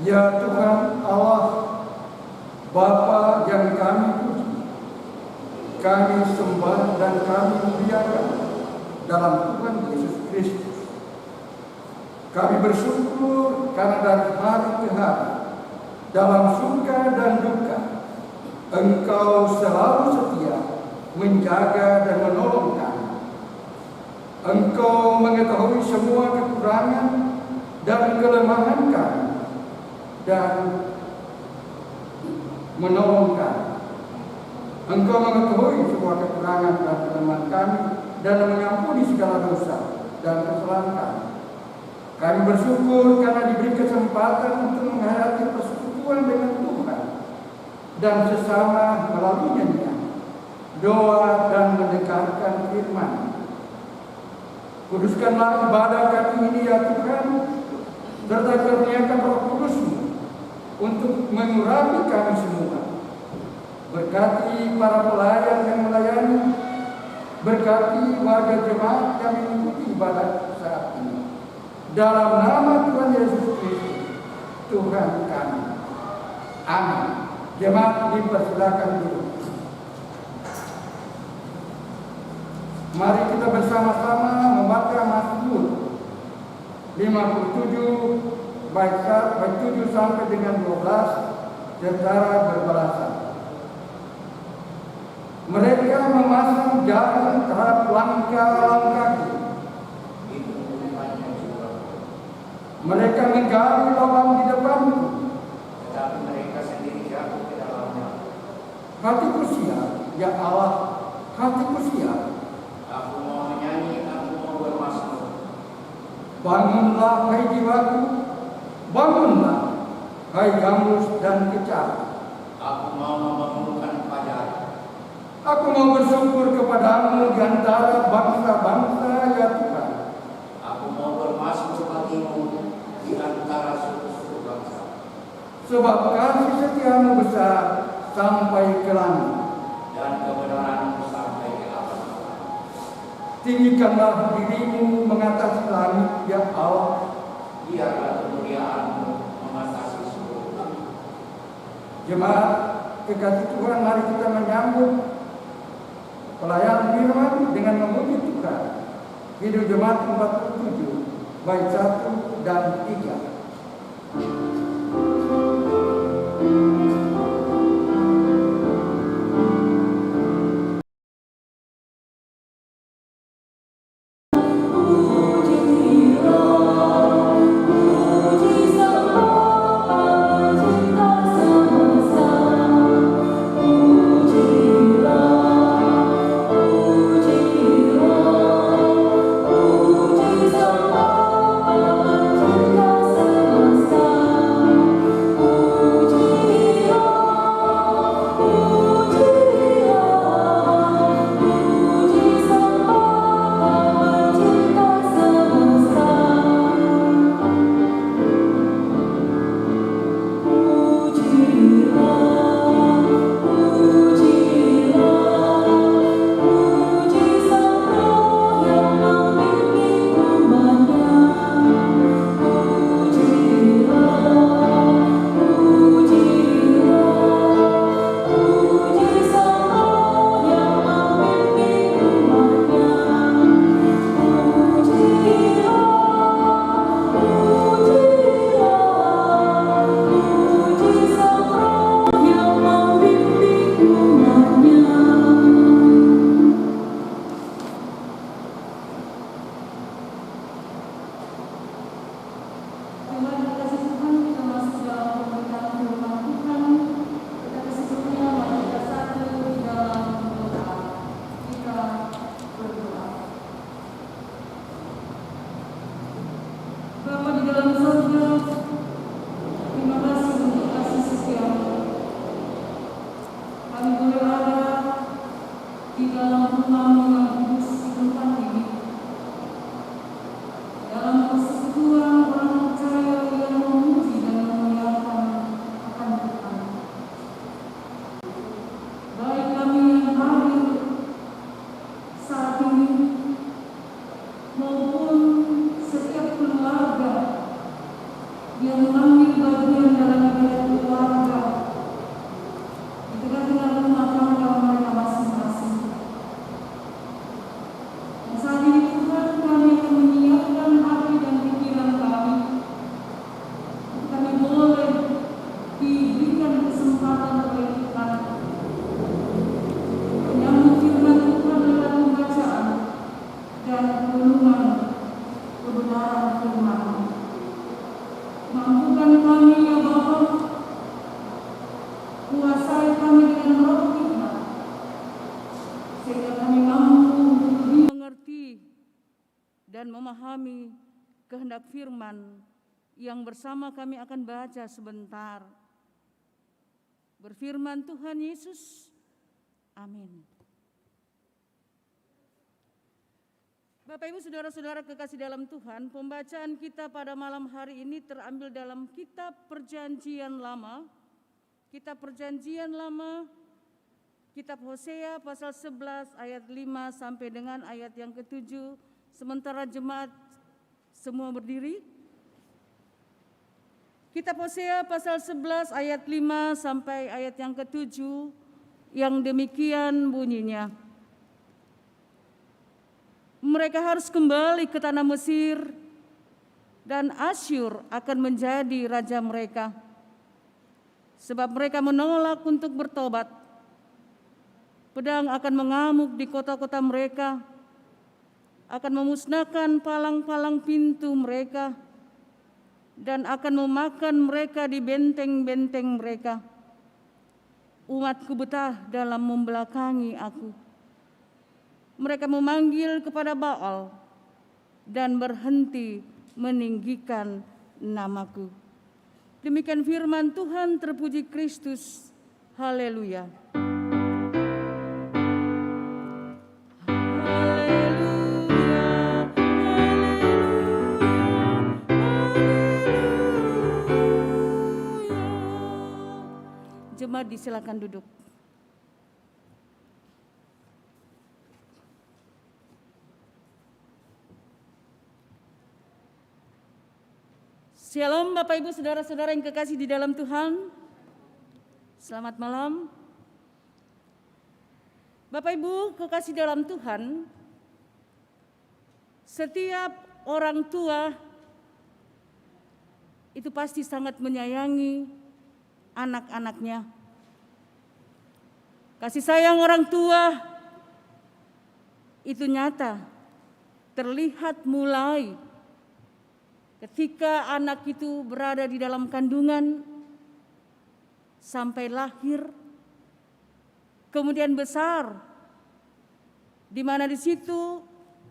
Ya Tuhan Allah, Bapa yang kami puji, kami sembah dan kami muliakan dalam Tuhan Yesus Kristus. Kami bersyukur karena dari hari ke hari, dalam suka dan duka, Engkau selalu setia menjaga dan menolong kami. Engkau mengetahui semua kekurangan dan kelemahan kami dan menolong kami. Engkau mengetahui semua kekurangan dan kelemahan kami dan mengampuni segala dosa dan kesalahan kami. Kami bersyukur karena diberi kesempatan untuk menghayati persekutuan dengan Tuhan dan sesama melalui nyanyian, doa dan mendengarkan firman. Kuduskanlah ibadah kami ini ya Tuhan, serta kurniakan Roh Kudus-Mu untuk mengurangi kami semua. Berkati para pelayan yang melayani, berkati warga jemaat yang mengikuti ibadah saat ini. Dalam nama Tuhan Yesus Kristus, Tuhan kami. Amin. Jemaat dipersilakan dulu. Mari kita bersama-sama membaca Mazmur 57 bait 7 sampai dengan 12 secara berbahasa. Mereka memasang jaring terhadap langkah-langkahku. Mereka menggali lubang di depanku, tetapi mereka sendiri jatuh ke dalamnya. Hatiku siap, ya Allah, hatiku siap. Aku mau menyanyi, aku mau bermasmur. Bangunlah, hai jiwaku, bangunlah, hai gambus dan kecap. Aku mau membangunkan fajar. Aku mau bersyukur kepadamu di antara bangsa-bangsa, ya Tuhan. Aku mau bermasmur bagimu di antara suku-suku bangsa. Sebab kasih setiamu besar sampai ke langit, dan kebenaranmu sampai ke atas. tinggikanlah dirimu mengatasi langit, ya Allah. Biarlah kemuliaanmu mengatasi seluruh bumi. Jemaat kekasih Tuhan, mari kita menyambut pelayanan firman dengan memuji Tuhan. Hidup Jemaat 47 bait 1 dan 3. maupun setiap keluarga yang mengambil bagian kehendak firman yang bersama kami akan baca sebentar. Berfirman Tuhan Yesus, amin. Bapak Ibu Saudara-saudara kekasih dalam Tuhan, pembacaan kita pada malam hari ini terambil dalam kitab Perjanjian Lama. Kitab Perjanjian Lama, kitab Hosea pasal 11 ayat 5 sampai dengan ayat yang ke-7. Sementara jemaat semua berdiri. Kitab Hosea pasal 11 ayat 5 sampai ayat yang ke-7 yang demikian bunyinya. Mereka harus kembali ke tanah Mesir dan Asyur akan menjadi raja mereka. Sebab mereka menolak untuk bertobat. Pedang akan mengamuk di kota-kota mereka, akan memusnahkan palang-palang pintu mereka, dan akan memakan mereka di benteng-benteng mereka. Umatku betah dalam membelakangi aku. Mereka memanggil kepada Baal dan berhenti meninggikan namaku. Demikian firman Tuhan, terpuji Kristus. Haleluya. Jemaat disilakan duduk. Shalom Bapak Ibu Saudara-saudara yang kekasih di dalam Tuhan. Selamat malam. Bapak Ibu kekasih dalam Tuhan, setiap orang tua itu pasti sangat menyayangi anak-anaknya. Kasih sayang orang tua itu nyata, terlihat mulai ketika anak itu berada di dalam kandungan sampai lahir, kemudian besar, di mana di situ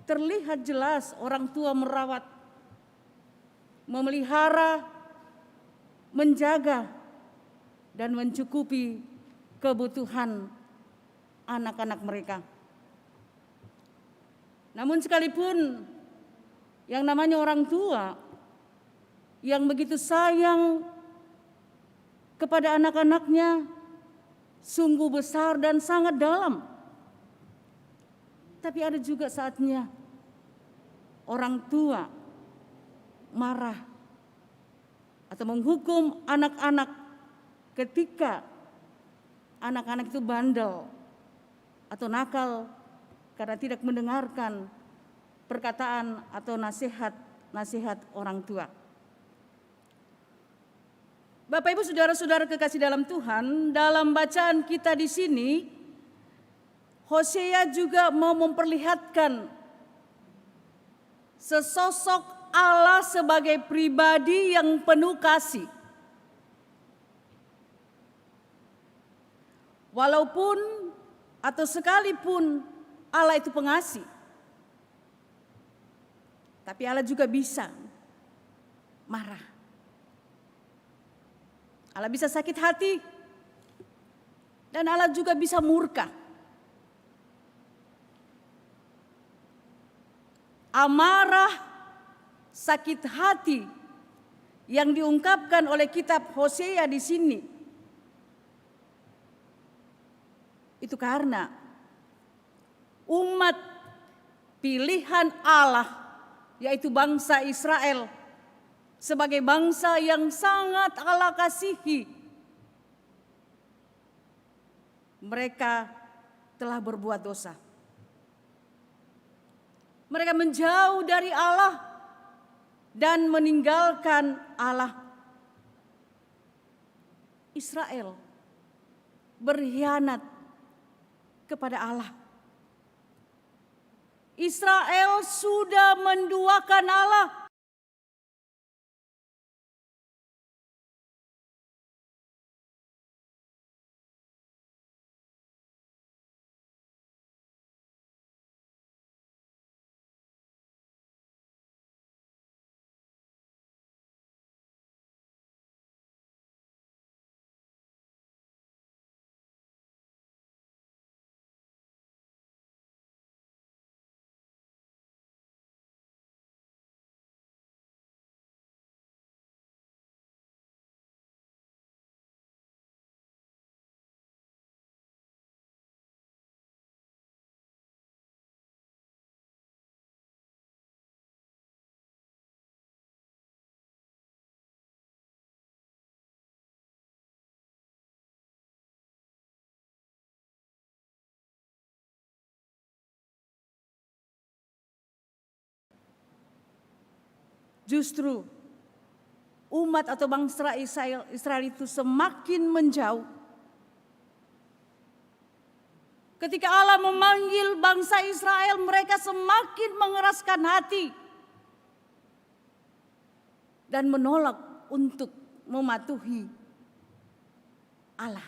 terlihat jelas orang tua merawat, memelihara, menjaga, dan mencukupi kebutuhan anak-anak mereka. Namun sekalipun yang namanya orang tua yang begitu sayang kepada anak-anaknya sungguh besar dan sangat dalam. Tapi ada juga saatnya orang tua marah atau menghukum anak-anak ketika anak-anak itu bandel atau nakal karena tidak mendengarkan perkataan atau nasihat orang tua. Bapak Ibu Saudara-saudara kekasih dalam Tuhan, dalam bacaan kita di sini Hosea juga mau memperlihatkan sesosok Allah sebagai pribadi yang penuh kasih. Walaupun atau sekalipun Allah itu pengasih, tapi Allah juga bisa marah. Allah bisa sakit hati dan Allah juga bisa murka. Amarah, sakit hati yang diungkapkan oleh kitab Hosea di sini itu karena umat pilihan Allah, yaitu bangsa Israel, sebagai bangsa yang sangat Allah kasihi, mereka telah berbuat dosa. Mereka menjauh dari Allah dan meninggalkan Allah. Israel berkhianat kepada Allah. Israel sudah menduakan Allah. justru umat atau bangsa Israel itu semakin menjauh. Ketika Allah memanggil bangsa Israel, mereka semakin mengeraskan hati dan menolak untuk mematuhi Allah.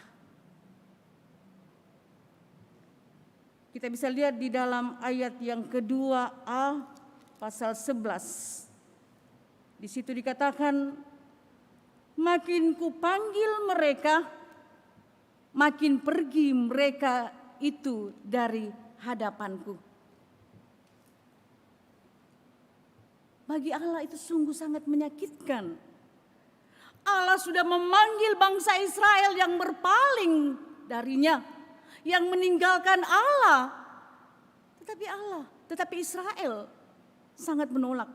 Kita bisa lihat di dalam ayat yang kedua A pasal 11. Di situ dikatakan, makin kupanggil mereka, makin pergi mereka itu dari hadapanku. Bagi Allah itu sungguh sangat menyakitkan. Allah sudah memanggil bangsa Israel yang berpaling darinya, yang meninggalkan Allah. Tetapi Israel sangat menolak.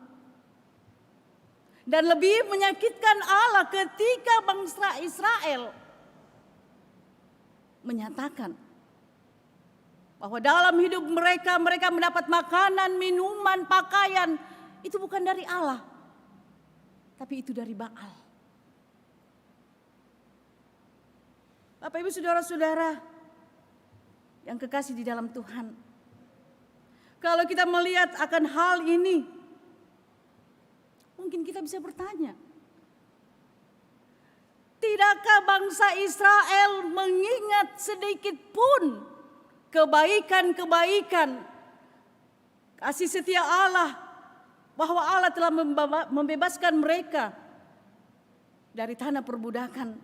Dan lebih menyakitkan Allah ketika bangsa Israel menyatakan bahwa dalam hidup mereka mendapat makanan, minuman, pakaian, itu bukan dari Allah, tapi itu dari Baal. Bapak Ibu saudara-saudara yang kekasih di dalam Tuhan, kalau kita melihat akan hal ini, mungkin kita bisa bertanya, tidakkah bangsa Israel mengingat sedikit pun kebaikan-kebaikan kasih setia Allah, bahwa Allah telah membebaskan mereka dari tanah perbudakan,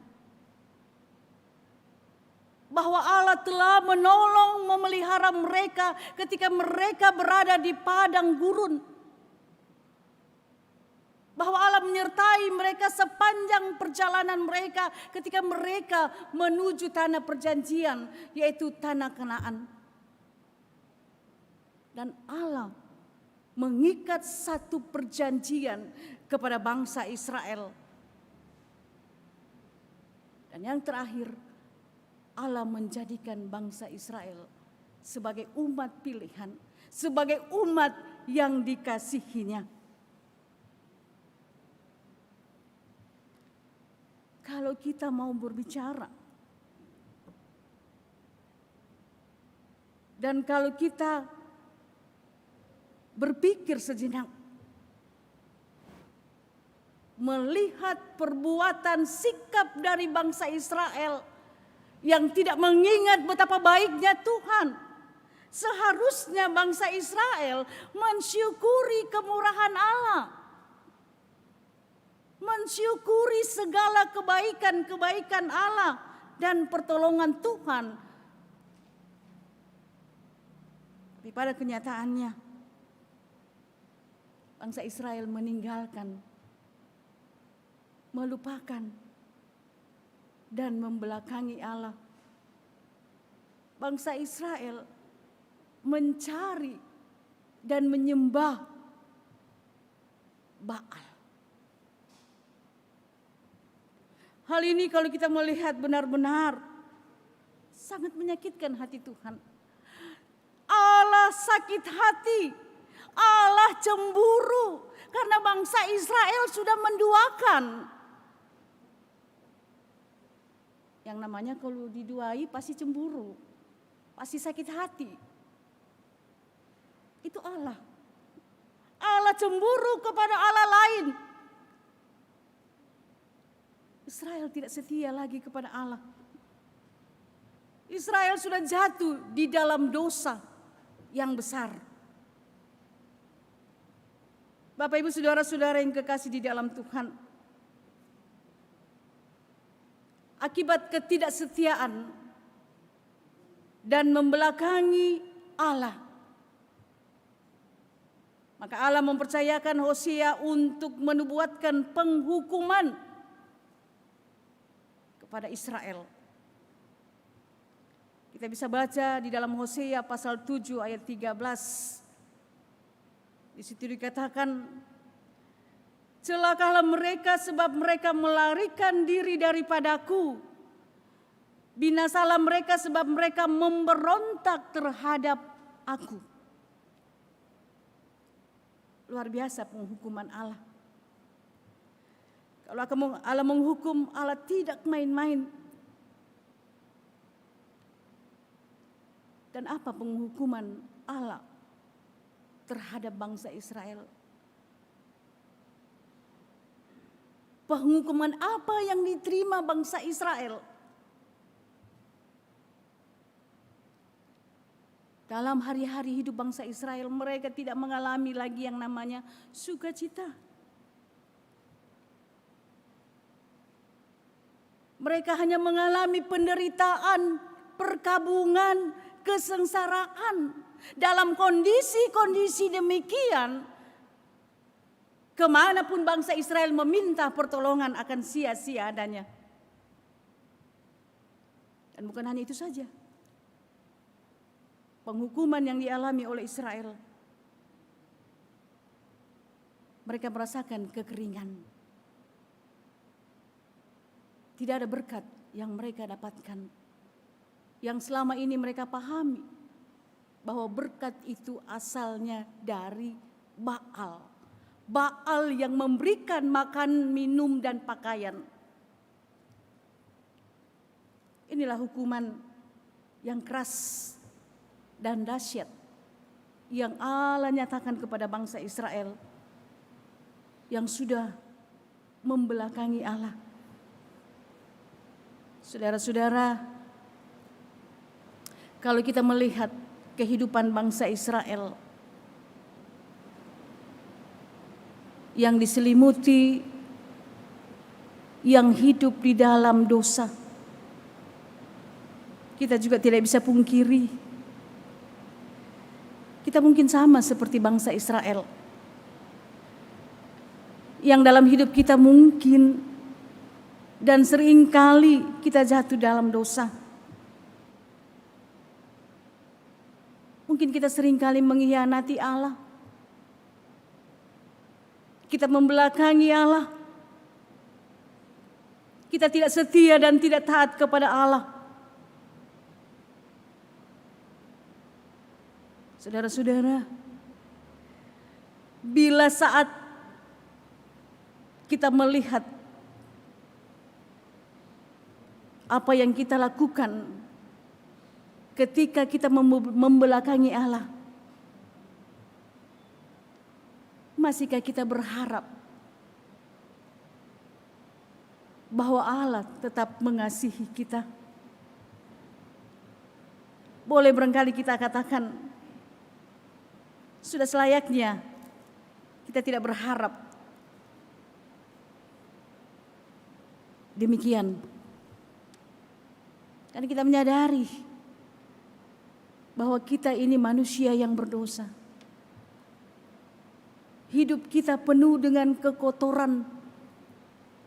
bahwa Allah telah menolong memelihara mereka ketika mereka berada di padang gurun, bahwa Allah menyertai mereka sepanjang perjalanan mereka ketika mereka menuju tanah perjanjian, yaitu tanah Kanaan. Dan Allah mengikat satu perjanjian kepada bangsa Israel. Dan yang terakhir, Allah menjadikan bangsa Israel sebagai umat pilihan, sebagai umat yang dikasihinya. Kalau kita mau berbicara dan kalau kita berpikir sejenak, melihat perbuatan sikap dari bangsa Israel yang tidak mengingat betapa baiknya Tuhan, seharusnya bangsa Israel mensyukuri kemurahan Allah, mensyukuri segala kebaikan-kebaikan Allah dan pertolongan Tuhan. Tapi pada kenyataannya, bangsa Israel meninggalkan, melupakan, dan membelakangi Allah. Bangsa Israel mencari dan menyembah Baal. Hal ini kalau kita melihat benar-benar sangat menyakitkan hati Tuhan. Allah sakit hati, Allah cemburu karena bangsa Israel sudah menduakan. Yang namanya kalau diduai pasti cemburu, pasti sakit hati. Itu Allah. Allah cemburu kepada Allah lain. Israel tidak setia lagi kepada Allah. Israel sudah jatuh di dalam dosa yang besar. Bapak Ibu saudara-saudara yang kekasih di dalam Tuhan, akibat ketidaksetiaan dan membelakangi Allah, maka Allah mempercayakan Hosea untuk menubuatkan penghukuman kepada Israel. Kita bisa baca di dalam Hosea pasal 7 ayat 13. Di situ dikatakan, celakalah mereka sebab mereka melarikan diri daripadaku. Binasalah mereka sebab mereka memberontak terhadap aku. Luar biasa penghukuman Allah. Kalau Allah menghukum, Allah tidak main-main. Dan apa penghukuman Allah terhadap bangsa Israel? Penghukuman apa yang diterima bangsa Israel? Dalam hari-hari hidup bangsa Israel, mereka tidak mengalami lagi yang namanya sukacita. Mereka hanya mengalami penderitaan, perkabungan, kesengsaraan. Dalam kondisi-kondisi demikian, kemanapun bangsa Israel meminta pertolongan akan sia-sia adanya. Dan bukan hanya itu saja. Penghukuman yang dialami oleh Israel, mereka merasakan kekeringan. Tidak ada berkat yang mereka dapatkan. Yang selama ini mereka pahami bahwa berkat itu asalnya dari Baal. Baal yang memberikan makan, minum, dan pakaian. Inilah hukuman yang keras dan dahsyat yang Allah nyatakan kepada bangsa Israel yang sudah membelakangi Allah. Saudara-saudara, kalau kita melihat kehidupan bangsa Israel yang diselimuti, yang hidup di dalam dosa, kita juga tidak bisa pungkiri kita mungkin sama seperti bangsa Israel. Yang dalam hidup kita mungkin dan seringkali kita jatuh dalam dosa. Mungkin kita seringkali mengkhianati Allah. Kita membelakangi Allah. Kita tidak setia dan tidak taat kepada Allah. Saudara-saudara, bila saat kita melihat apa yang kita lakukan ketika kita membelakangi Allah, masihkah kita berharap bahwa Allah tetap mengasihi kita? Boleh barangkali kita katakan, sudah selayaknya kita tidak berharap demikian. Karena kita menyadari bahwa kita ini manusia yang berdosa. Hidup kita penuh dengan kekotoran,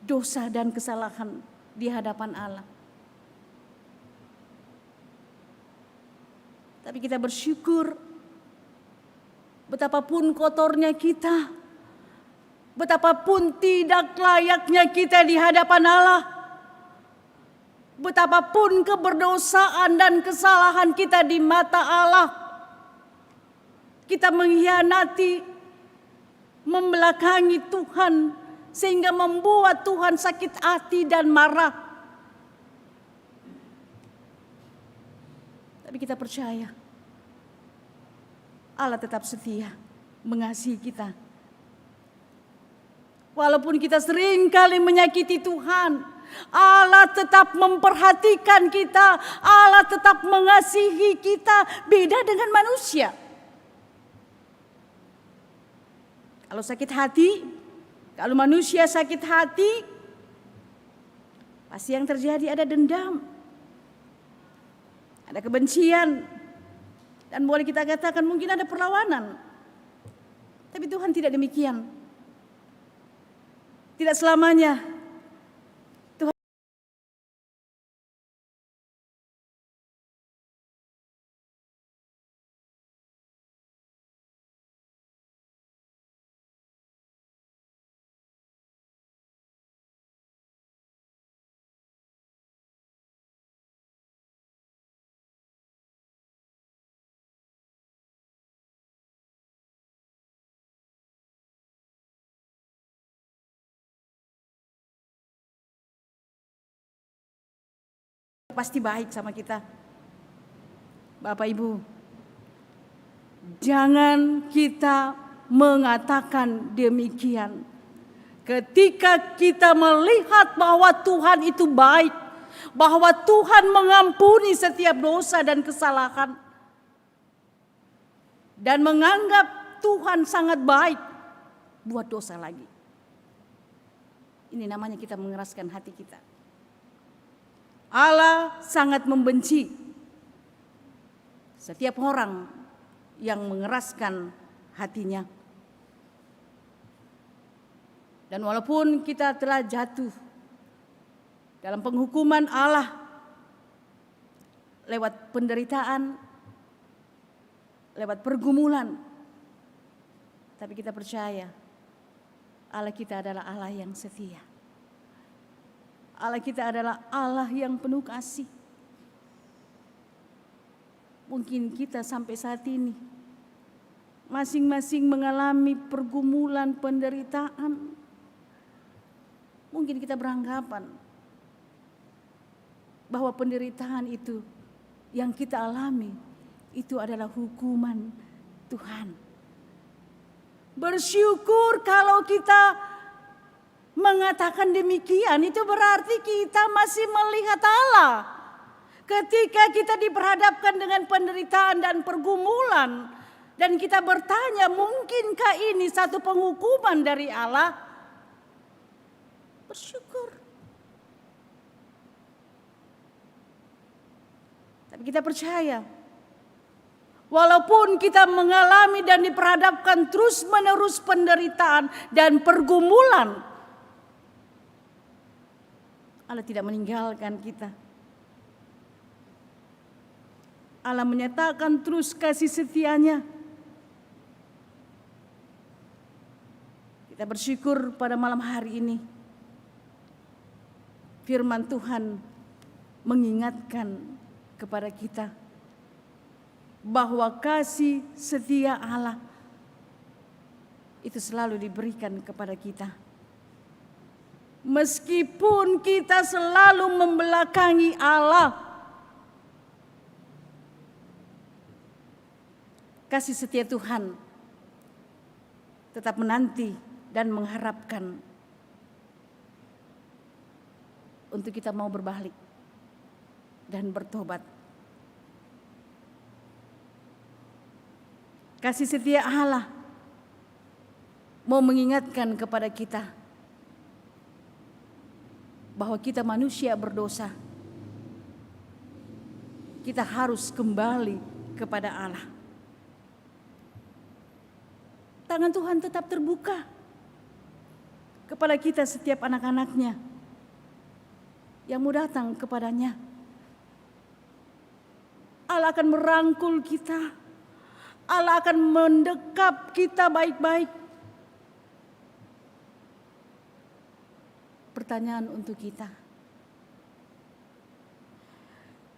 dosa dan kesalahan di hadapan Allah. Tapi kita bersyukur betapapun kotornya kita, betapapun tidak layaknya kita di hadapan Allah, betapapun keberdosaan dan kesalahan kita di mata Allah, kita mengkhianati, membelakangi Tuhan sehingga membuat Tuhan sakit hati dan marah. Tapi kita percaya Allah tetap setia mengasihi kita. Walaupun kita sering kali menyakiti Tuhan, Allah tetap memperhatikan kita, Allah tetap mengasihi kita, beda dengan manusia. Kalau sakit hati, kalau manusia sakit hati, pasti yang terjadi ada dendam, ada kebencian. Dan boleh kita katakan mungkin ada perlawanan. Tapi Tuhan tidak demikian. Tidak selamanya pasti baik sama kita. Bapak Ibu, jangan kita mengatakan demikian. Ketika kita melihat bahwa Tuhan itu baik, bahwa Tuhan mengampuni setiap dosa dan kesalahan, dan menganggap Tuhan sangat baik, buat dosa lagi. Ini namanya kita mengeraskan hati kita. Allah sangat membenci setiap orang yang mengeraskan hatinya. Dan walaupun kita telah jatuh dalam penghukuman Allah lewat penderitaan, lewat pergumulan, tapi kita percaya Allah kita adalah Allah yang setia. Allah kita adalah Allah yang penuh kasih. Mungkin kita sampai saat ini masing-masing mengalami pergumulan, penderitaan. Mungkin kita beranggapan bahwa penderitaan itu yang kita alami itu adalah hukuman Tuhan. Bersyukur kalau kita mengatakan demikian, itu berarti kita masih melihat Allah. Ketika kita diperhadapkan dengan penderitaan dan pergumulan, dan kita bertanya, mungkinkah ini satu penghukuman dari Allah? Bersyukur. Tapi kita percaya, walaupun kita mengalami dan diperhadapkan terus-menerus penderitaan dan pergumulan, Allah tidak meninggalkan kita. Allah menyatakan terus kasih setia-Nya. Kita bersyukur pada malam hari ini, firman Tuhan mengingatkan kepada kita bahwa kasih setia Allah itu selalu diberikan kepada kita. Meskipun kita selalu membelakangi Allah, kasih setia Tuhan tetap menanti dan mengharapkan untuk kita mau berbalik dan bertobat. Kasih setia Allah mau mengingatkan kepada kita bahwa kita manusia berdosa. Kita harus kembali kepada Allah. Tangan Tuhan tetap terbuka kepada kita setiap anak-anaknya yang mau datang kepadanya. Allah akan merangkul kita. Allah akan mendekap kita baik-baik. Pertanyaan untuk kita,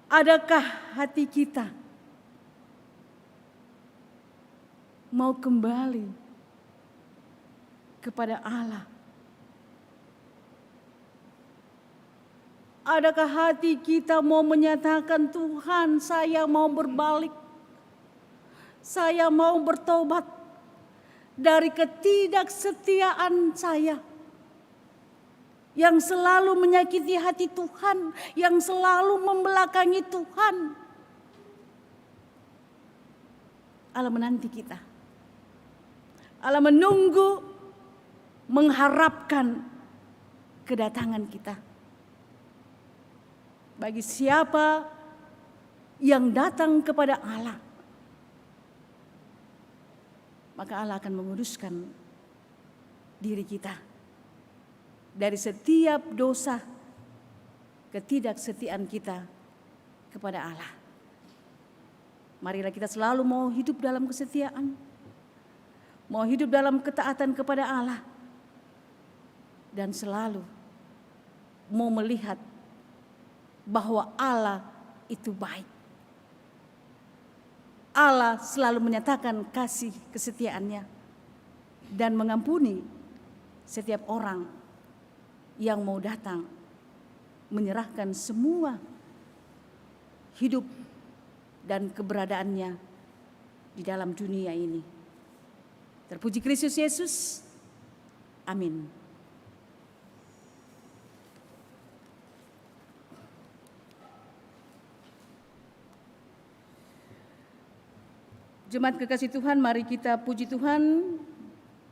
adakah hati kita mau kembali kepada Allah? Adakah hati kita mau menyatakan, Tuhan, saya mau berbalik, saya mau bertobat dari ketidaksetiaan saya yang selalu menyakiti hati Tuhan, yang selalu membelakangi Tuhan. Allah menanti kita. Allah menunggu, mengharapkan kedatangan kita. Bagi siapa yang datang kepada Allah, maka Allah akan menguduskan diri kita dari setiap dosa ketidaksetiaan kita kepada Allah. Marilah kita selalu mau hidup dalam kesetiaan, mau hidup dalam ketaatan kepada Allah, dan selalu mau melihat bahwa Allah itu baik. Allah selalu menyatakan kasih kesetiaannya dan mengampuni setiap orang yang mau datang menyerahkan semua hidup dan keberadaannya di dalam dunia ini. Terpuji Kristus Yesus. Amin. Jemaat kekasih Tuhan, mari kita puji Tuhan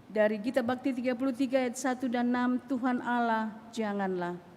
dari Gita Bakti 33 ayat 1 dan 6, Tuhan Allah janganlah.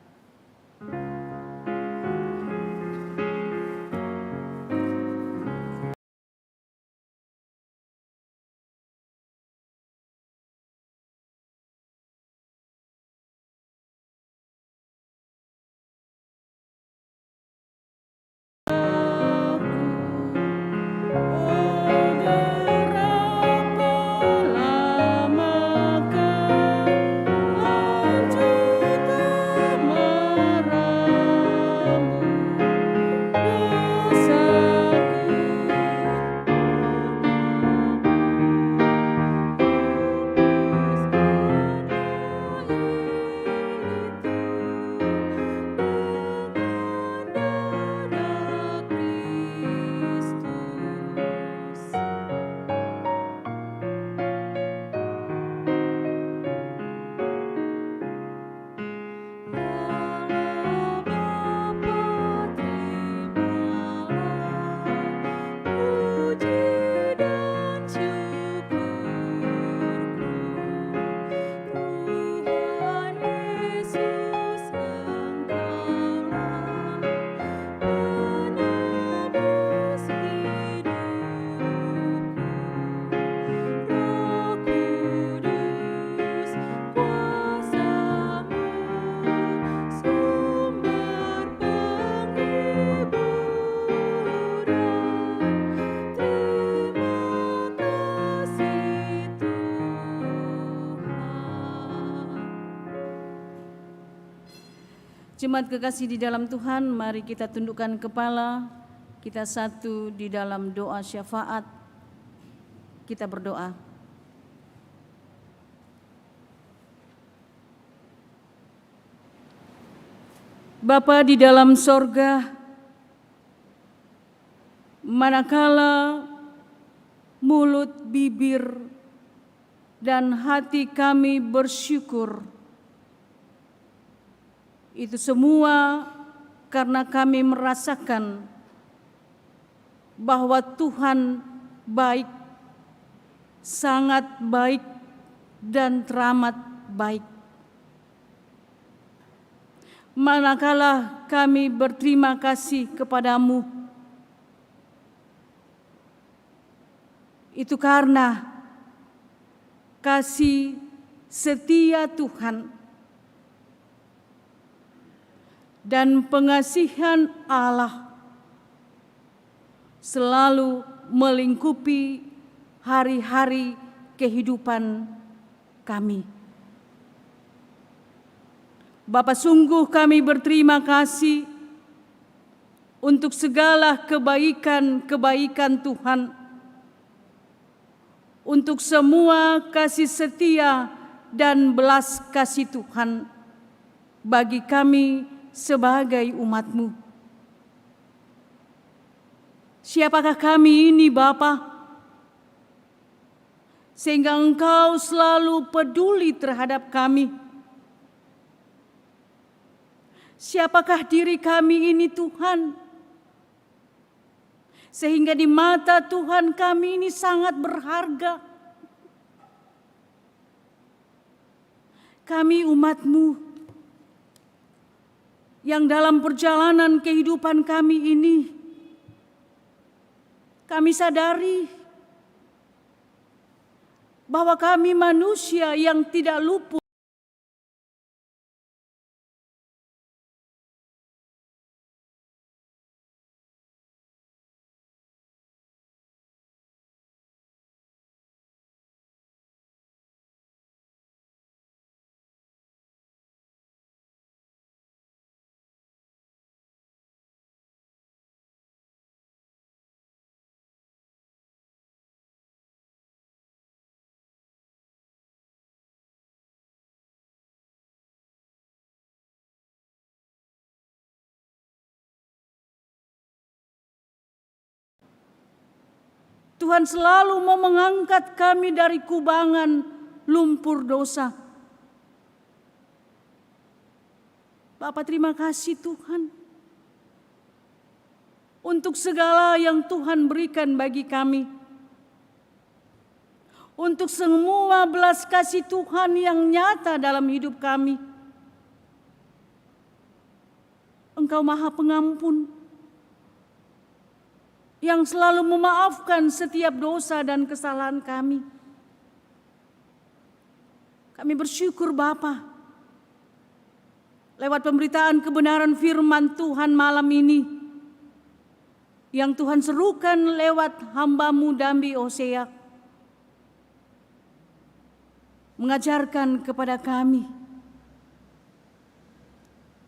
Jemaat kekasih di dalam Tuhan, mari kita tundukkan kepala, kita satu di dalam doa syafaat. Kita berdoa. Bapa di dalam sorga, manakala mulut, bibir, dan hati kami bersyukur, itu semua karena kami merasakan bahwa Tuhan baik, sangat baik, dan teramat baik. Manakala kami berterima kasih kepadamu, itu karena kasih setia Tuhan dan pengasihan Allah selalu melingkupi hari-hari kehidupan kami. Bapa, sungguh kami berterima kasih untuk segala kebaikan-kebaikan Tuhan, untuk semua kasih setia dan belas kasih Tuhan bagi kami sebagai umat-Mu. Siapakah kami ini, Bapa, sehingga Engkau selalu peduli terhadap kami? Siapakah diri kami ini, Tuhan, sehingga di mata Tuhan kami ini sangat berharga? Kami umat-Mu yang dalam perjalanan kehidupan kami ini, kami sadari bahwa kami manusia yang tidak luput Tuhan selalu mau mengangkat kami dari kubangan lumpur dosa. Bapa, terima kasih Tuhan untuk segala yang Tuhan berikan bagi kami. Untuk semua belas kasih Tuhan yang nyata dalam hidup kami. Engkau Maha Pengampun, yang selalu memaafkan setiap dosa dan kesalahan kami. Kami bersyukur Bapa, lewat pemberitaan kebenaran firman Tuhan malam ini, yang Tuhan serukan lewat hamba-Mu Dambi Hosea, mengajarkan kepada kami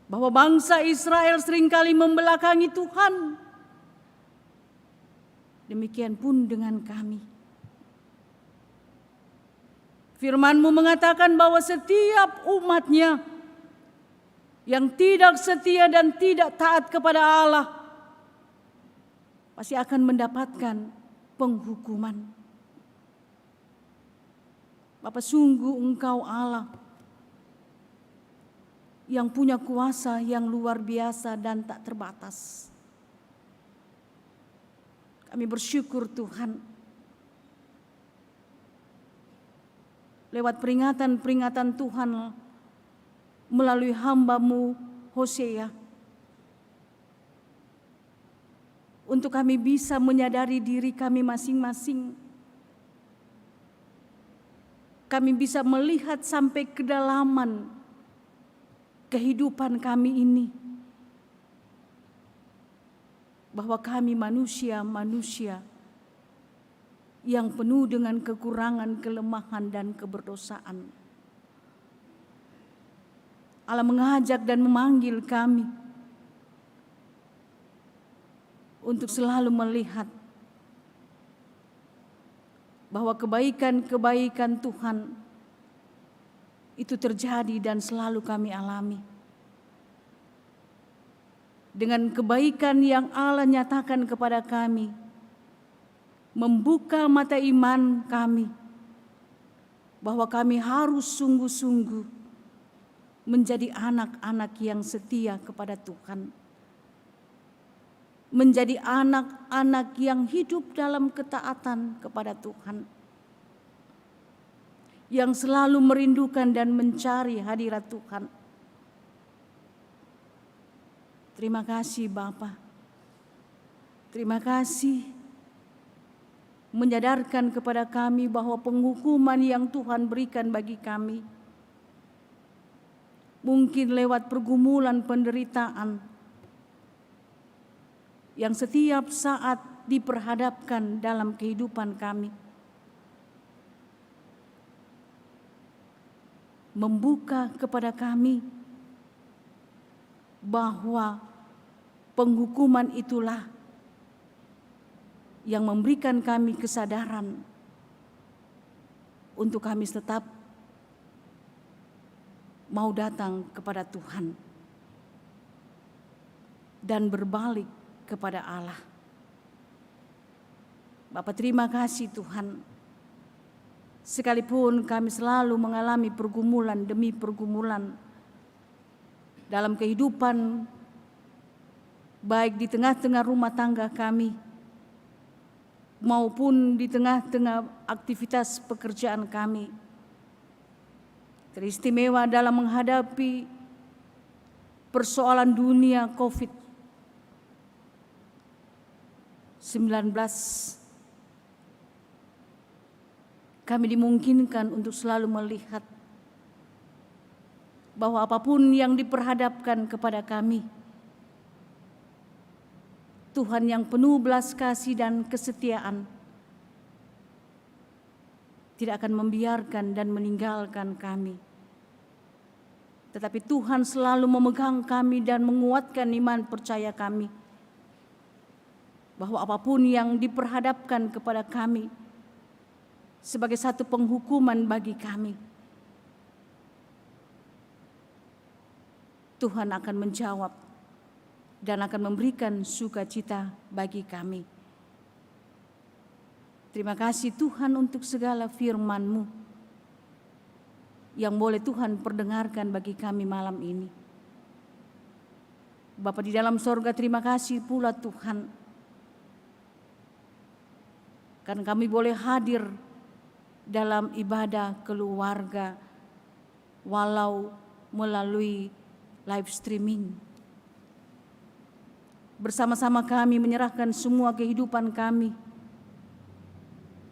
bahwa bangsa Israel seringkali membelakangi Tuhan. Demikian pun dengan kami. Firman-Mu mengatakan bahwa setiap umat-Nya yang tidak setia dan tidak taat kepada Allah pasti akan mendapatkan penghukuman. Bapa, sungguh Engkau Allah yang punya kuasa yang luar biasa dan tak terbatas. Kami bersyukur Tuhan, lewat peringatan-peringatan Tuhan melalui hamba-Mu Hosea, untuk kami bisa menyadari diri kami masing-masing. Kami bisa melihat sampai kedalaman kehidupan kami ini, bahwa kami manusia-manusia yang penuh dengan kekurangan, kelemahan, dan keberdosaan. Allah mengajak dan memanggil kami untuk selalu melihat bahwa kebaikan-kebaikan Tuhan itu terjadi dan selalu kami alami. Dengan kebaikan yang Allah nyatakan kepada kami, membuka mata iman kami, bahwa kami harus sungguh-sungguh menjadi anak-anak yang setia kepada Tuhan. Menjadi anak-anak yang hidup dalam ketaatan kepada Tuhan. Yang selalu merindukan dan mencari hadirat Tuhan. Terima kasih Bapa. Terima kasih menyadarkan kepada kami bahwa penghukuman yang Tuhan berikan bagi kami, mungkin lewat pergumulan penderitaan, yang setiap saat diperhadapkan dalam kehidupan kami. Membuka kepada kami bahwa penghukuman itulah yang memberikan kami kesadaran untuk kami tetap mau datang kepada Tuhan dan berbalik kepada Allah. Bapa, terima kasih Tuhan. Sekalipun kami selalu mengalami pergumulan demi pergumulan dalam kehidupan, baik di tengah-tengah rumah tangga kami maupun di tengah-tengah aktivitas pekerjaan kami. Teristimewa dalam menghadapi persoalan dunia COVID-19, kami dimungkinkan untuk selalu melihat bahwa apapun yang diperhadapkan kepada kami, Tuhan yang penuh belas kasih dan kesetiaan tidak akan membiarkan dan meninggalkan kami. Tetapi Tuhan selalu memegang kami dan menguatkan iman percaya kami, bahwa apapun yang diperhadapkan kepada kami sebagai satu penghukuman bagi kami, Tuhan akan menjawab dan akan memberikan sukacita bagi kami. Terima kasih Tuhan untuk segala firman-Mu yang boleh Tuhan perdengarkan bagi kami malam ini. Bapa di dalam sorga, terima kasih pula Tuhan, karena kami boleh hadir dalam ibadah keluarga walau melalui live streaming. Bersama-sama kami menyerahkan semua kehidupan kami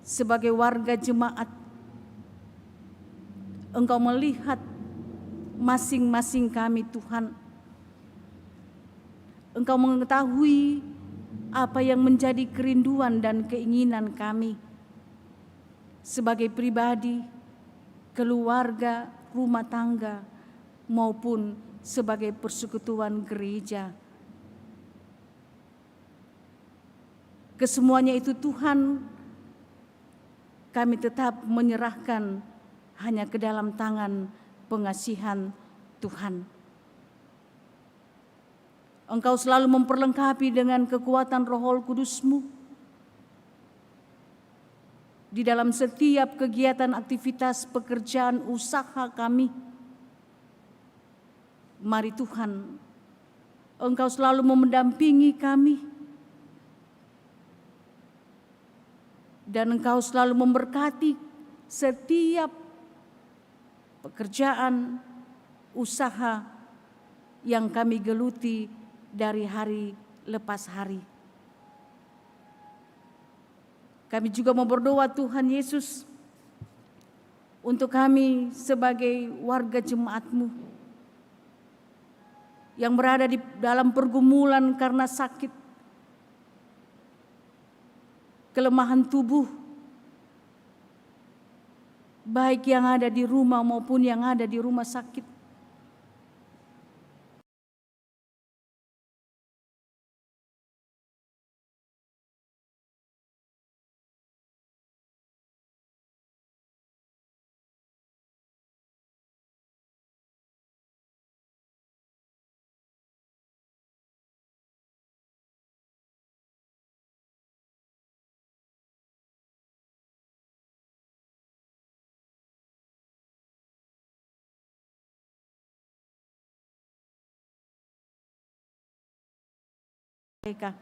sebagai warga jemaat. Engkau melihat masing-masing kami Tuhan. Engkau mengetahui apa yang menjadi kerinduan dan keinginan kami sebagai pribadi, keluarga, rumah tangga, maupun sebagai persekutuan gereja. Kesemuanya itu Tuhan, kami tetap menyerahkan hanya ke dalam tangan pengasihan Tuhan. Engkau selalu memperlengkapi dengan kekuatan Roh Kudus-Mu di dalam setiap kegiatan, aktivitas, pekerjaan, usaha kami. Mari Tuhan, Engkau selalu mendampingi kami, dan Engkau selalu memberkati setiap pekerjaan, usaha yang kami geluti dari hari lepas hari. Kami juga mau berdoa Tuhan Yesus untuk kami sebagai warga jemaat-Mu yang berada di dalam pergumulan karena sakit, kelemahan tubuh, baik yang ada di rumah maupun yang ada di rumah sakit. Mereka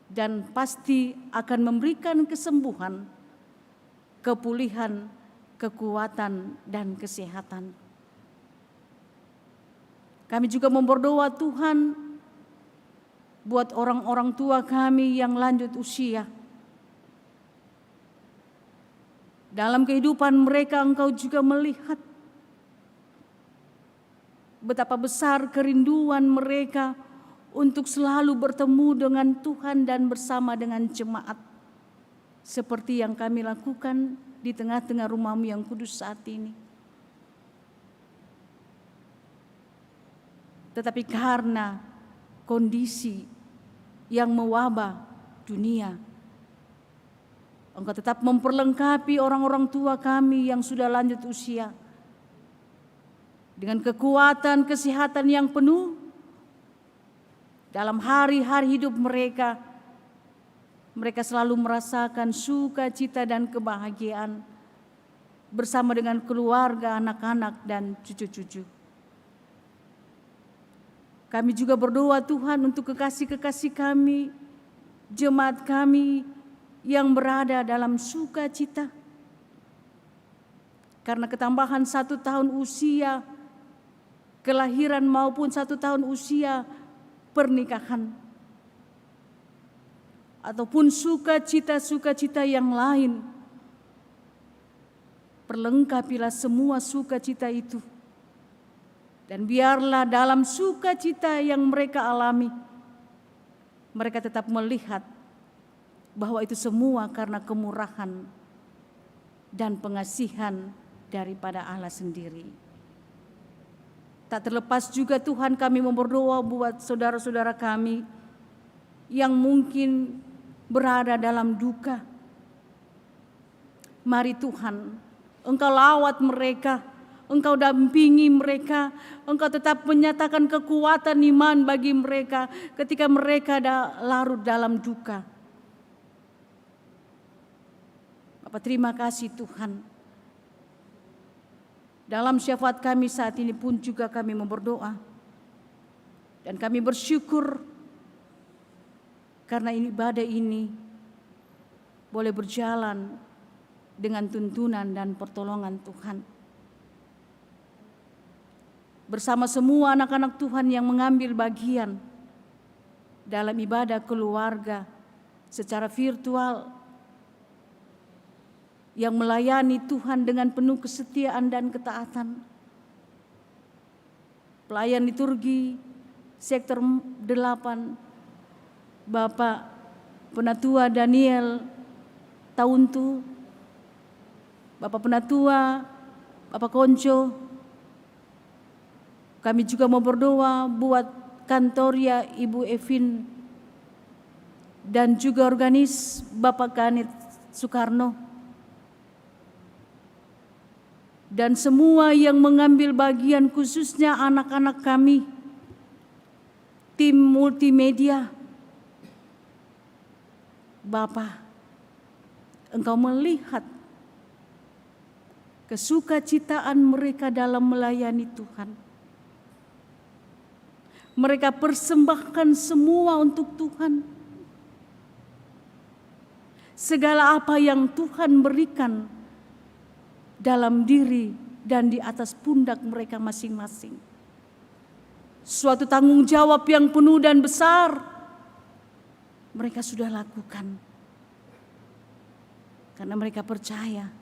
dan pasti akan memberikan kesembuhan, kepulihan, kekuatan, dan kesehatan. Kami juga berdoa Tuhan buat orang-orang tua kami yang lanjut usia. Dalam kehidupan mereka Engkau juga melihat betapa besar kerinduan mereka untuk selalu bertemu dengan Tuhan dan bersama dengan jemaat, seperti yang kami lakukan di tengah-tengah rumah-Mu yang kudus saat ini. Tetapi karena kondisi yang mewabah dunia, Engkau tetap memperlengkapi orang-orang tua kami yang sudah lanjut usia dengan kekuatan kesehatan yang penuh. Dalam hari-hari hidup mereka, mereka selalu merasakan sukacita dan kebahagiaan bersama dengan keluarga, anak-anak, dan cucu-cucu. Kami juga berdoa Tuhan untuk kekasih-kekasih kami, jemaat kami yang berada dalam sukacita karena ketambahan 1 tahun usia kelahiran maupun 1 tahun usia pernikahan, ataupun sukacita-sukacita yang lain. Perlengkapilah semua sukacita itu, dan biarlah dalam sukacita yang mereka alami, mereka tetap melihat bahwa itu semua karena kemurahan dan pengasihan daripada Allah sendiri. Tak terlepas juga Tuhan, kami berdoa buat saudara-saudara kami yang mungkin berada dalam duka. Mari Tuhan, Engkau lawat mereka, Engkau dampingi mereka, Engkau tetap menyatakan kekuatan iman bagi mereka ketika mereka larut dalam duka. Bapa, terima kasih Tuhan. Dalam syafaat kami saat ini pun juga kami mau berdoa. Dan kami bersyukur karena ibadah ini boleh berjalan dengan tuntunan dan pertolongan Tuhan. Bersama semua anak-anak Tuhan yang mengambil bagian dalam ibadah keluarga secara virtual, yang melayani Tuhan dengan penuh kesetiaan dan ketaatan. Pelayan liturgi sektor 8, Bapak Penatua Daniel Tauntu, Bapak Penatua, Bapak Konco. Kami juga mau berdoa buat kantornya Ibu Evin dan juga organis Bapak Kanit Soekarno. Dan semua yang mengambil bagian, khususnya anak-anak kami, tim multimedia. Bapa, Engkau melihat kesukacitaan mereka dalam melayani Tuhan. Mereka persembahkan semua untuk Tuhan. Segala apa yang Tuhan berikan dalam diri dan di atas pundak mereka masing-masing. Suatu tanggung jawab yang penuh dan besar mereka sudah lakukan. Karena mereka percaya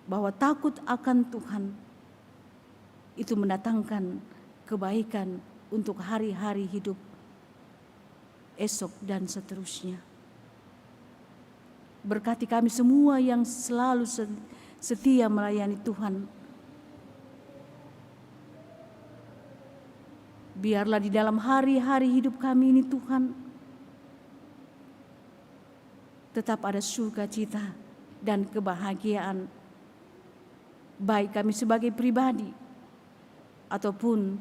bahwa takut akan Tuhan itu mendatangkan kebaikan untuk hari-hari hidup esok dan seterusnya. Berkati kami semua yang selalu setia melayani Tuhan. Biarlah di dalam hari-hari hidup kami ini Tuhan, tetap ada sukacita dan kebahagiaan. Baik kami sebagai pribadi ataupun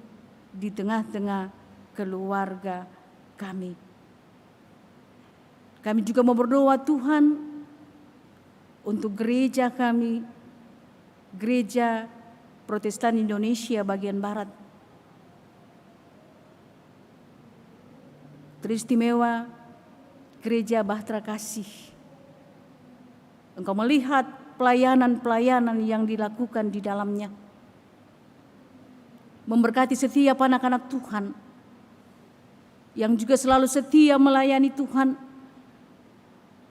di tengah-tengah keluarga kami. Kami juga mau berdoa Tuhan untuk gereja kami, Gereja Protestan Indonesia bagian Barat. Teristimewa Gereja Bahtera Kasih. Engkau melihat pelayanan-pelayanan yang dilakukan di dalamnya. Memberkati setiap anak-anak Tuhan yang juga selalu setia melayani Tuhan,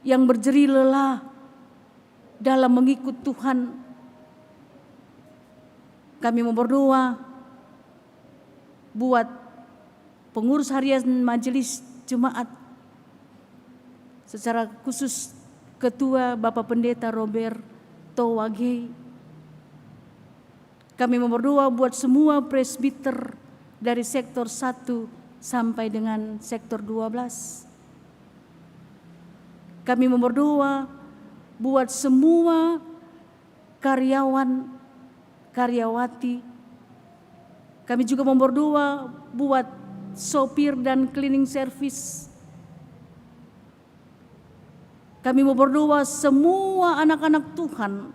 yang berjeri lelah dalam mengikut Tuhan. Kami mau berdoa buat pengurus harian majelis jemaat, secara khusus Ketua Bapak Pendeta Robert Towage. Kami mau berdoa buat semua presbiter dari sektor 1 sampai dengan sektor 12. Kami mau berdoa buat semua karyawan, karyawati. Kami juga mau berdoa buat sopir dan cleaning service. Kami mau berdoa semua anak-anak Tuhan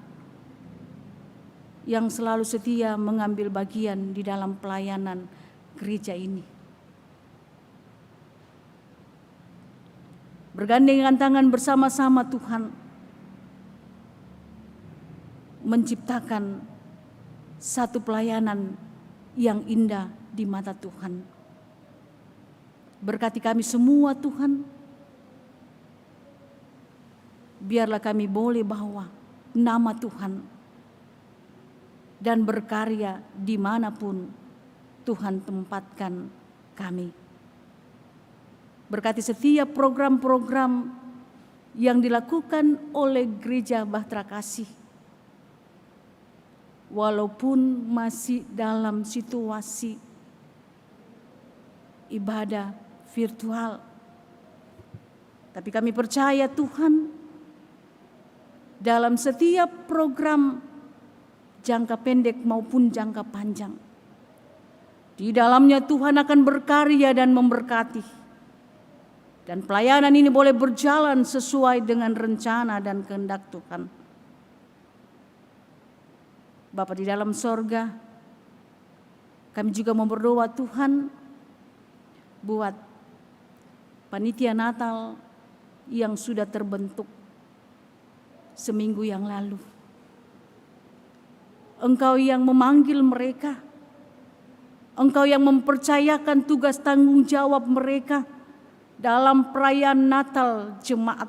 yang selalu setia mengambil bagian di dalam pelayanan gereja ini. Bergandengan tangan bersama-sama Tuhan menciptakan satu pelayanan yang indah di mata Tuhan. Berkati kami semua Tuhan. Biarlah kami boleh bawa nama Tuhan dan berkarya dimanapun Tuhan tempatkan kami. Berkati setiap program-program yang dilakukan oleh Gereja Bahtera Kasih. Walaupun masih dalam situasi ibadah virtual, tapi kami percaya Tuhan dalam setiap program jangka pendek maupun jangka panjang, di dalamnya Tuhan akan berkarya dan memberkati. Dan pelayanan ini boleh berjalan sesuai dengan rencana dan kehendak Tuhan. Bapa di dalam sorga, kami juga mau berdoa Tuhan buat panitia Natal yang sudah terbentuk seminggu yang lalu. Engkau yang memanggil mereka, Engkau yang mempercayakan tugas tanggung jawab mereka dalam perayaan Natal jemaat.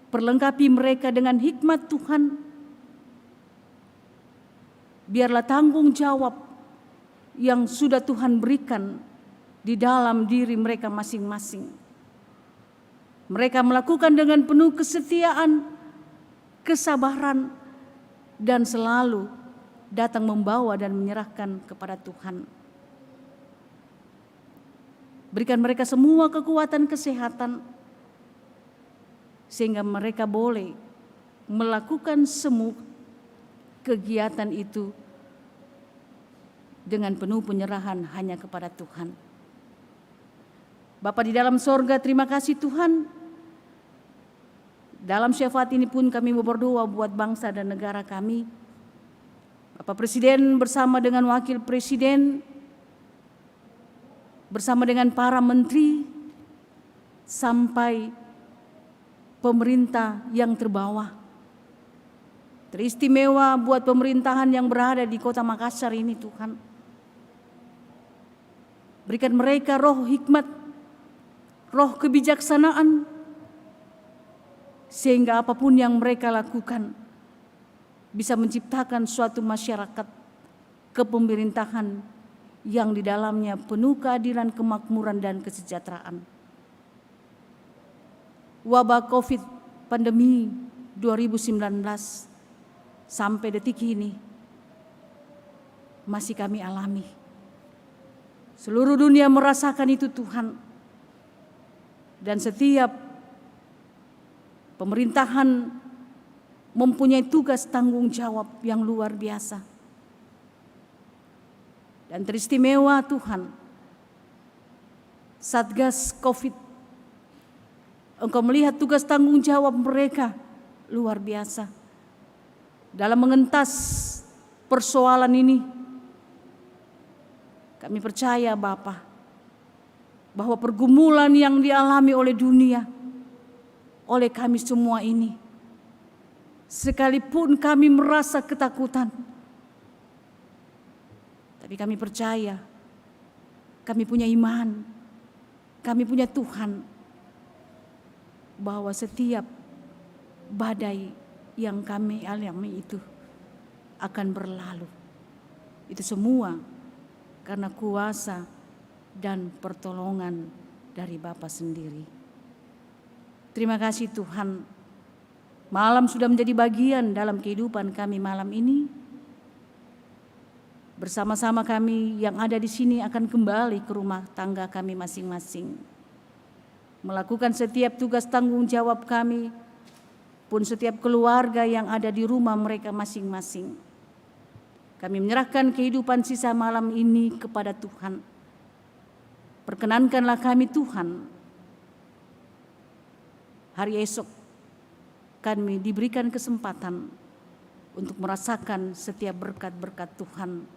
Perlengkapi mereka dengan hikmat Tuhan. Biarlah tanggung jawab yang sudah Tuhan berikan di dalam diri mereka masing-masing. Mereka melakukan dengan penuh kesetiaan, kesabaran, dan selalu datang membawa dan menyerahkan kepada Tuhan. Berikan mereka semua kekuatan kesehatan sehingga mereka boleh melakukan semua kegiatan itu dengan penuh penyerahan hanya kepada Tuhan. Bapa di dalam sorga, terima kasih Tuhan. Dalam syafaat ini pun kami berdoa buat bangsa dan negara kami. Bapak Presiden bersama dengan Wakil Presiden, bersama dengan para menteri, sampai pemerintah yang terbawah. Teristimewa buat pemerintahan yang berada di kota Makassar ini Tuhan. Berikan mereka roh hikmat, roh kebijaksanaan, sehingga apapun yang mereka lakukan bisa menciptakan suatu masyarakat kepemerintahan yang di dalamnya penuh keadilan, kemakmuran, dan kesejahteraan. Wabah COVID pandemi 2019 sampai detik ini masih kami alami. Seluruh dunia merasakan itu Tuhan. Dan setiap pemerintahan mempunyai tugas tanggung jawab yang luar biasa. Dan teristimewa Tuhan, Satgas COVID, Engkau melihat tugas tanggung jawab mereka luar biasa dalam mengentas persoalan ini. Kami percaya Bapa, bahwa pergumulan yang dialami oleh dunia, oleh kami semua ini, sekalipun kami merasa ketakutan, tapi kami percaya, kami punya iman, kami punya Tuhan, bahwa setiap badai yang kami alami itu akan berlalu. Itu semua karena kuasa dan pertolongan dari Bapa sendiri. Terima kasih Tuhan, malam sudah menjadi bagian dalam kehidupan kami malam ini. Bersama-sama kami yang ada di sini akan kembali ke rumah tangga kami masing-masing. Melakukan setiap tugas tanggung jawab kami, pun setiap keluarga yang ada di rumah mereka masing-masing. Kami menyerahkan kehidupan sisa malam ini kepada Tuhan. Perkenankanlah kami Tuhan, hari esok kami diberikan kesempatan untuk merasakan setiap berkat-berkat Tuhan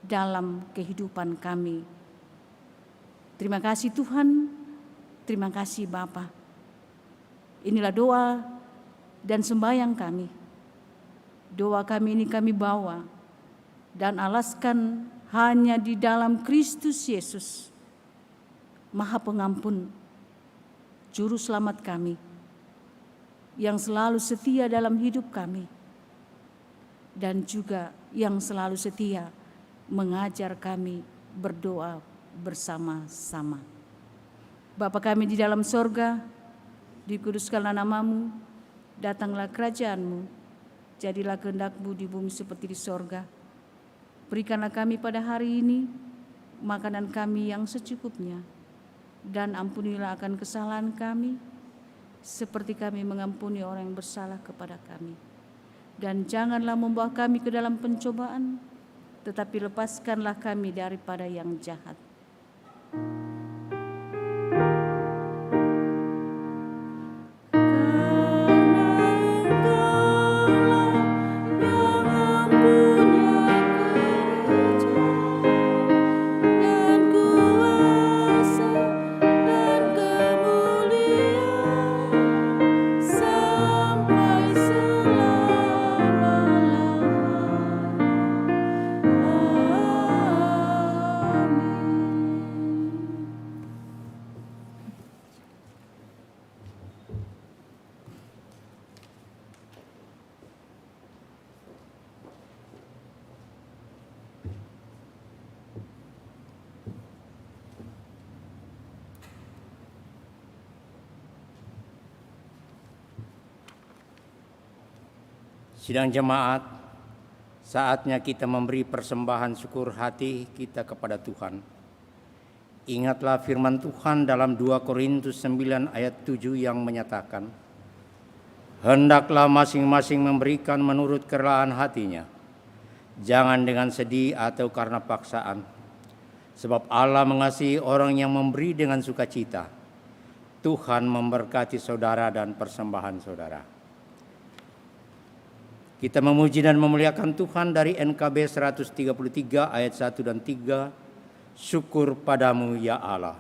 dalam kehidupan kami. Terima kasih Tuhan, terima kasih Bapa. Inilah doa dan sembahyang kami. Doa kami ini kami bawa dan alaskan hanya di dalam Kristus Yesus, Maha Pengampun, Juru Selamat kami, yang selalu setia dalam hidup kami, dan juga yang selalu setia mengajar kami berdoa bersama-sama. Bapa kami di dalam sorga, dikuduskanlah namamu, datanglah kerajaanmu, jadilah kehendak-Mu di bumi seperti di sorga. Berikanlah kami pada hari ini makanan kami yang secukupnya, dan ampunilah akan kesalahan kami, seperti kami mengampuni orang yang bersalah kepada kami. Dan janganlah membawa kami ke dalam pencobaan, tetapi lepaskanlah kami daripada yang jahat. Sidang jemaat, saatnya kita memberi persembahan syukur hati kita kepada Tuhan. Ingatlah firman Tuhan dalam 2 Korintus 9 ayat 7 yang menyatakan, hendaklah masing-masing memberikan menurut kerelaan hatinya, jangan dengan sedih atau karena paksaan. Sebab Allah mengasihi orang yang memberi dengan sukacita. Tuhan memberkati saudara dan persembahan saudara. Kita memuji dan memuliakan Tuhan dari NKB 133 ayat 1 dan 3. Syukur padamu ya Allah.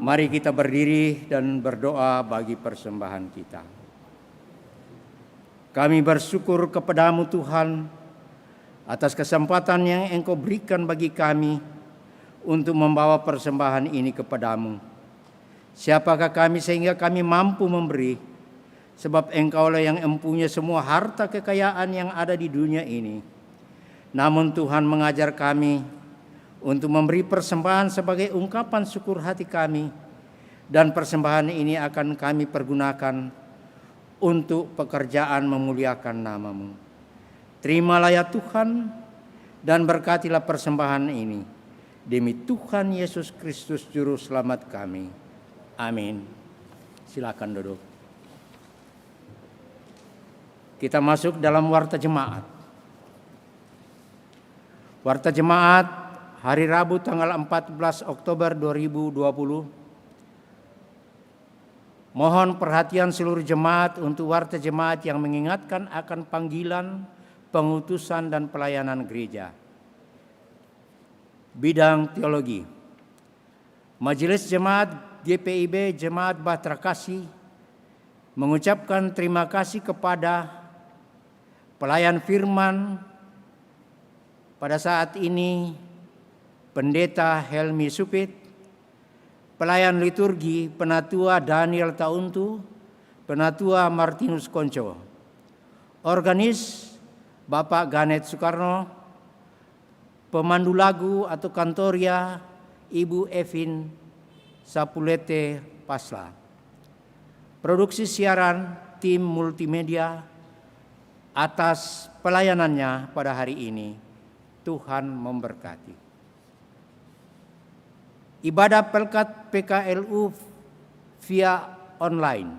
Mari kita berdiri dan berdoa bagi persembahan kita. Kami bersyukur kepadamu Tuhan atas kesempatan yang Engkau berikan bagi kami untuk membawa persembahan ini kepadamu. Siapakah kami sehingga kami mampu memberi? Sebab Engkaulah yang mempunyai semua harta kekayaan yang ada di dunia ini. Namun Tuhan mengajar kami untuk memberi persembahan sebagai ungkapan syukur hati kami, dan persembahan ini akan kami pergunakan untuk pekerjaan memuliakan nama-Mu. Terimalah ya Tuhan, dan berkatilah persembahan ini demi Tuhan Yesus Kristus Juru Selamat kami. Amin. Silakan duduk. Kita masuk dalam warta jemaat. Warta jemaat hari Rabu tanggal 14 Oktober 2020. Mohon perhatian seluruh jemaat untuk warta jemaat yang mengingatkan akan panggilan pengutusan dan pelayanan gereja. Bidang teologi. Majelis Jemaat GPIB Jemaat Bahtera Kasih mengucapkan terima kasih kepada pelayan firman pada saat ini Pendeta Helmi Supit, pelayan liturgi Penatua Daniel Tauntu, Penatua Martinus Konco, organis Bapak Ganet Soekarno, pemandu lagu atau kantoria Ibu Evin Sapulete Pasla, produksi siaran tim multimedia atas pelayanannya pada hari ini. Tuhan memberkati. Ibadah Pelkat PKLU via online.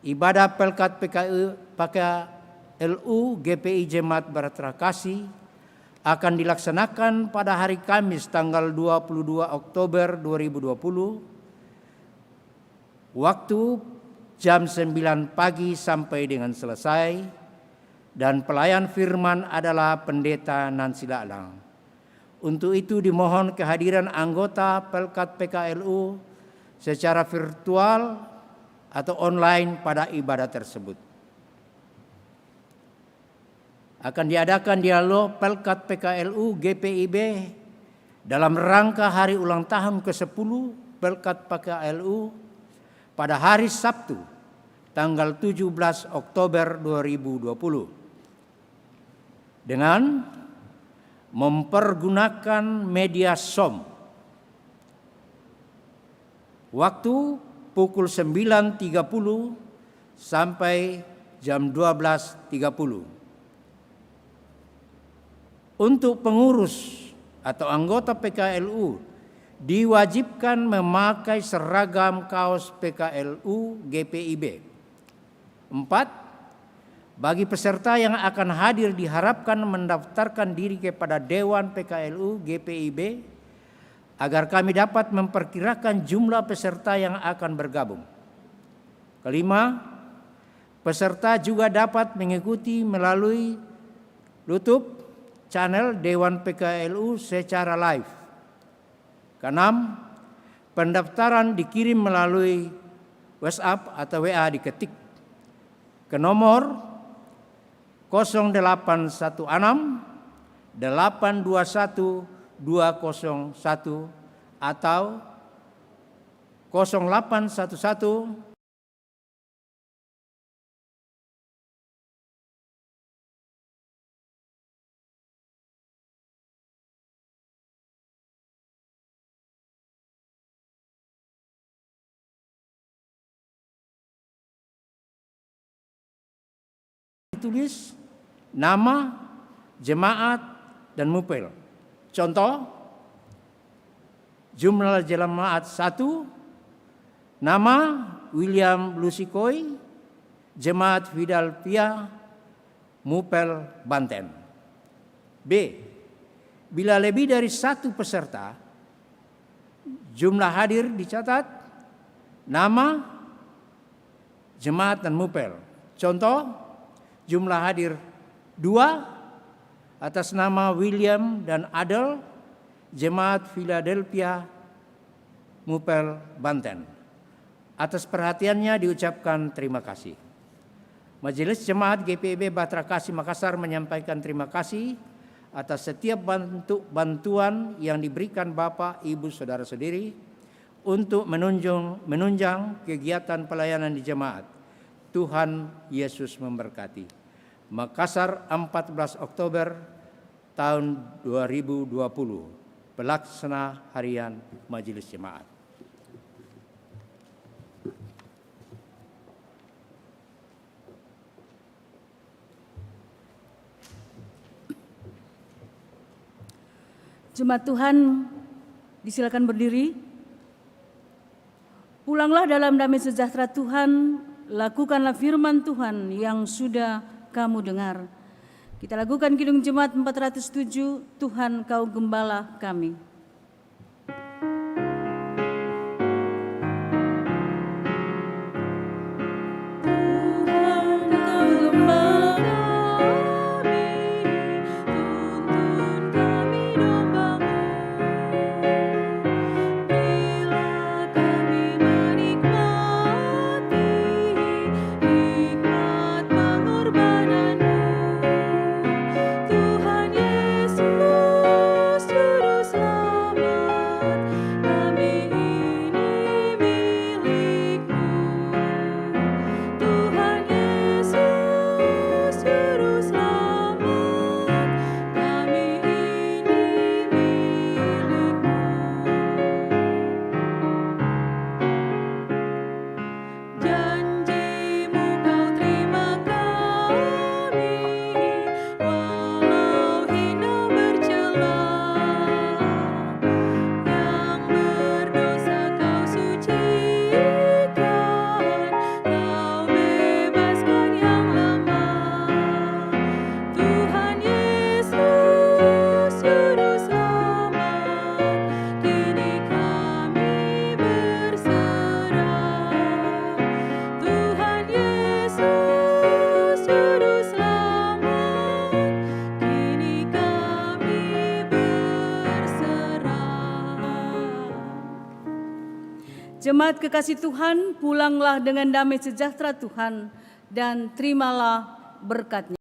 Ibadah Pelkat PKLU GPI Jemaat Bahtera Kasih akan dilaksanakan pada hari Kamis tanggal 22 Oktober 2020, waktu jam 9 pagi sampai dengan selesai, dan pelayan firman adalah Pendeta Nancy Lalang. Untuk itu dimohon kehadiran anggota Pelkat PKLU secara virtual atau online pada ibadah tersebut. Akan diadakan dialog Pelkat PKLU GPIB dalam rangka hari ulang tahun ke-10 Pelkat PKLU pada hari Sabtu tanggal 17 Oktober 2020 dengan mempergunakan media Zoom. Waktu pukul 9.30 sampai jam 12.30. Untuk pengurus atau anggota PKLU diwajibkan memakai seragam kaos PKLU GPIB. 4. Bagi peserta yang akan hadir diharapkan mendaftarkan diri kepada Dewan PKLU GPIB agar kami dapat memperkirakan jumlah peserta yang akan bergabung. 5. Peserta juga dapat mengikuti melalui YouTube channel Dewan PKLU secara live. 6. Pendaftaran dikirim melalui WhatsApp atau WA diketik ke nomor 0816 821 201 atau 0811 tulis nama jemaat dan mupel. Contoh, jumlah jemaat 1, nama William Lusikoi, Jemaat Philadelphia, Mupel, Banten. B. Bila lebih dari 1 peserta, jumlah hadir dicatat, nama, jemaat dan mupel. Contoh, jumlah hadir 2 atas nama William dan Adel, Jemaat Philadelphia, Mupel, Banten. Atas perhatiannya diucapkan terima kasih. Majelis Jemaat GPIB Bahtera Kasih Makassar menyampaikan terima kasih atas setiap bantuan yang diberikan Bapak, Ibu, Saudara-saudari untuk menunjang kegiatan pelayanan di jemaat. Tuhan Yesus memberkati. Makassar, 14 Oktober tahun 2020. Pelaksana Harian Majelis Jemaat. Jemaat Tuhan, disilakan berdiri. Pulanglah dalam damai sejahtera Tuhan, lakukanlah firman Tuhan yang sudah kamu dengar. Kita lakukan Kidung Jemaat 407, Tuhan Kau Gembala kami. Tuhan Kau Gembala kami. Jemaat kekasih Tuhan, pulanglah dengan damai sejahtera Tuhan dan terimalah berkat-Nya.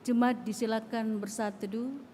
Jemaat disilakan bersaat teduh.